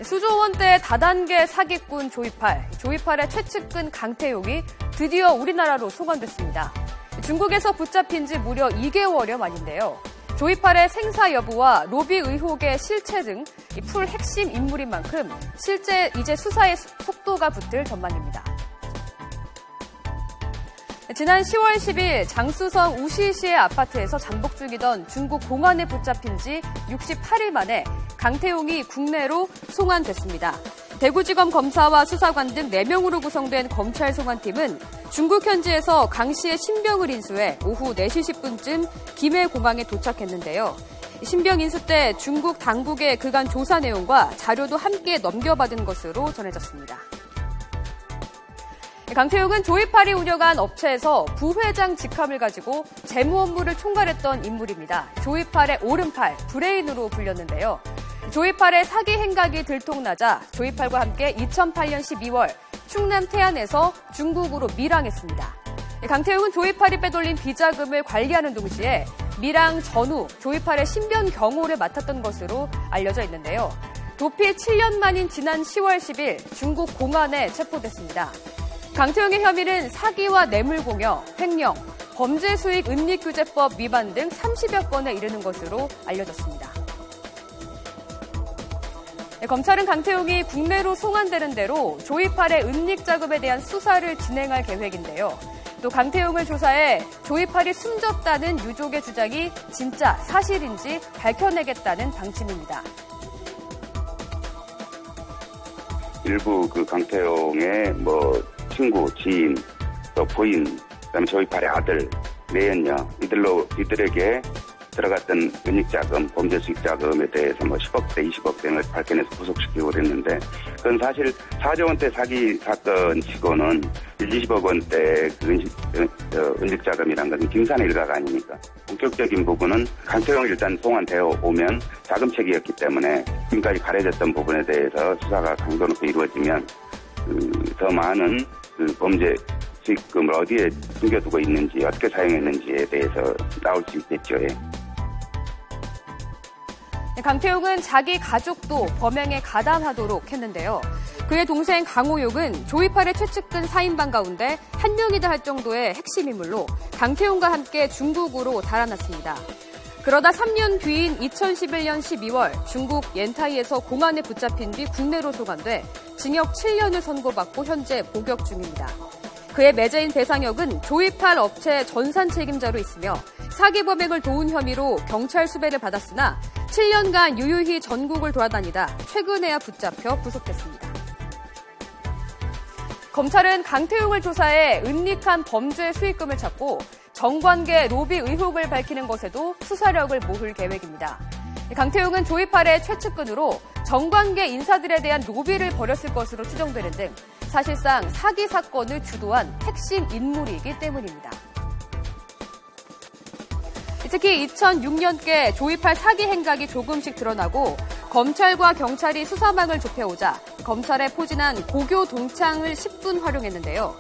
수조 원대 다단계 사기꾼 조이팔의 최측근 강태용이 드디어 우리나라로 송환됐습니다. 중국에서 붙잡힌 지 무려 2개월여 만인데요. 조이팔의 생사 여부와 로비 의혹의 실체 등 풀 핵심 인물인 만큼 실제 이제 수사의 속도가 붙을 전망입니다. 지난 10월 10일 장쑤성 우시시의 아파트에서 잠복 중이던 중국 공안에 붙잡힌 지 68일 만에 강태용이 국내로 송환됐습니다. 대구지검 검사와 수사관 등 4명으로 구성된 검찰 송환팀은 중국 현지에서 강 씨의 신병을 인수해 오후 4시 10분쯤 김해공항에 도착했는데요. 신병 인수 때 중국 당국의 그간 조사 내용과 자료도 함께 넘겨받은 것으로 전해졌습니다. 강태용은 조이팔이 운영한 업체에서 부회장 직함을 가지고 재무 업무를 총괄했던 인물입니다. 조이팔의 오른팔, 브레인으로 불렸는데요. 조이팔의 사기 행각이 들통나자 조이팔과 함께 2008년 12월 충남 태안에서 중국으로 밀항했습니다. 강태용은 조이팔이 빼돌린 비자금을 관리하는 동시에 밀항 전후 조이팔의 신변 경호를 맡았던 것으로 알려져 있는데요. 도피 7년 만인 지난 10월 10일 중국 공안에 체포됐습니다. 강태용의 혐의는 사기와 뇌물공여, 횡령, 범죄수익 은닉규제법 위반 등 30여 건에 이르는 것으로 알려졌습니다. 검찰은 강태용이 국내로 송환되는 대로 조이팔의 은닉 자금에 대한 수사를 진행할 계획인데요. 또 강태용을 조사해 조이팔이 숨졌다는 유족의 주장이 진짜 사실인지 밝혀내겠다는 방침입니다. 일부 강태용의 친구, 지인, 또 부인, 그다음에 조이팔의 아들, 내연녀 이들에게 들어갔던 은닉자금, 범죄수익자금에 대해서 10억대, 20억 등을 밝혀내서 구속시키고 그랬는데 그건 사실 4조 원대 사기 사건 치고는 20억 원대 은닉자금이란 것은 김산의 일가가 아닙니까? 본격적인 부분은 강태용이 일단 송환되어 오면 자금책이었기 때문에 지금까지 가려졌던 부분에 대해서 수사가 강도 높게 이루어지면 더 많은 범죄 수익금을 어디에 숨겨두고 있는지, 어떻게 사용했는지에 대해서 나올 수 있겠죠. 예. 강태용은 자기 가족도 범행에 가담하도록 했는데요. 그의 동생 강호용은 조이팔의 최측근 4인방 가운데 한 명이다 할 정도의 핵심 인물로 강태용과 함께 중국으로 달아났습니다. 그러다 3년 뒤인 2011년 12월 중국 옌타이에서 공안에 붙잡힌 뒤 국내로 송환돼 징역 7년을 선고받고 현재 복역 중입니다. 그의 매제인 배상혁은 조이팔 업체 전산 책임자로 있으며 사기 범행을 도운 혐의로 경찰 수배를 받았으나 7년간 유유히 전국을 돌아다니다 최근에야 붙잡혀 구속됐습니다. 검찰은 강태용을 조사해 은닉한 범죄 수익금을 찾고 정관계 로비 의혹을 밝히는 것에도 수사력을 모을 계획입니다. 강태용은 조이팔의 최측근으로 정관계 인사들에 대한 로비를 벌였을 것으로 추정되는 등 사실상 사기 사건을 주도한 핵심 인물이기 때문입니다. 특히 2006년께 조이팔 사기 행각이 조금씩 드러나고 검찰과 경찰이 수사망을 좁혀오자 검찰에 포진한 고교 동창을 10분 활용했는데요.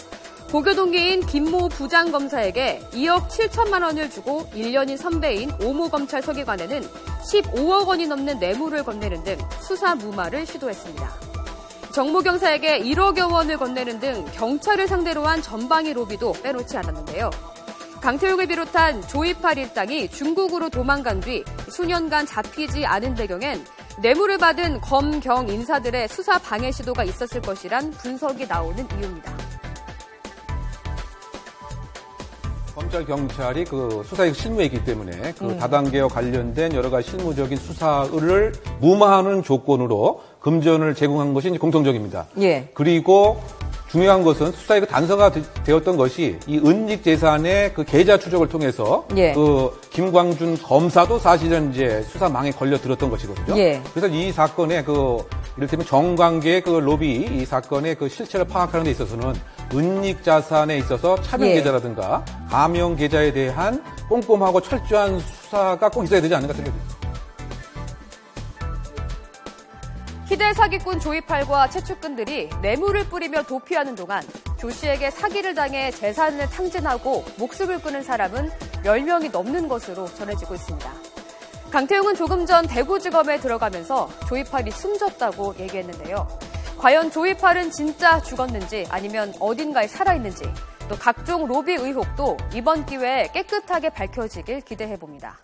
고교 동기인 김모 부장검사에게 2억 7천만 원을 주고 1년인 선배인 오모 검찰 서기관에는 15억 원이 넘는 뇌물을 건네는 등 수사 무마를 시도했습니다. 정모 경사에게 1억여 원을 건네는 등 경찰을 상대로 한 전방위 로비도 빼놓지 않았는데요. 강태용을 비롯한 조이팔 일당이 중국으로 도망간 뒤 수년간 잡히지 않은 배경엔 뇌물을 받은 검, 경 인사들의 수사 방해 시도가 있었을 것이란 분석이 나오는 이유입니다. 검찰, 경찰이 수사의 실무에 있기 때문에 다단계와 관련된 여러 가지 실무적인 수사를 무마하는 조건으로 금전을 제공한 것이 이제 공통적입니다. 예. 그리고 중요한 것은 수사의 단서가 되었던 것이 이 은닉 재산의 계좌 추적을 통해서 예. 김광준 검사도 사실은 이제 수사망에 걸려들었던 것이거든요. 예. 그래서 이 사건의 이를테면 정관계의 로비 이 사건의 실체를 파악하는 데 있어서는 은닉 자산에 있어서 차명 계좌라든가 가명 계좌에 대한 꼼꼼하고 철저한 수사가 꼭 있어야 되지 않는가 생각합니다. 희대 사기꾼 조이팔과 최측근들이 뇌물을 뿌리며 도피하는 동안 조 씨에게 사기를 당해 재산을 탕진하고 목숨을 끊은 사람은 10명이 넘는 것으로 전해지고 있습니다. 강태웅은 조금 전 대구지검에 들어가면서 조이팔이 숨졌다고 얘기했는데요. 과연 조이팔은 진짜 죽었는지 아니면 어딘가에 살아있는지 또 각종 로비 의혹도 이번 기회에 깨끗하게 밝혀지길 기대해봅니다.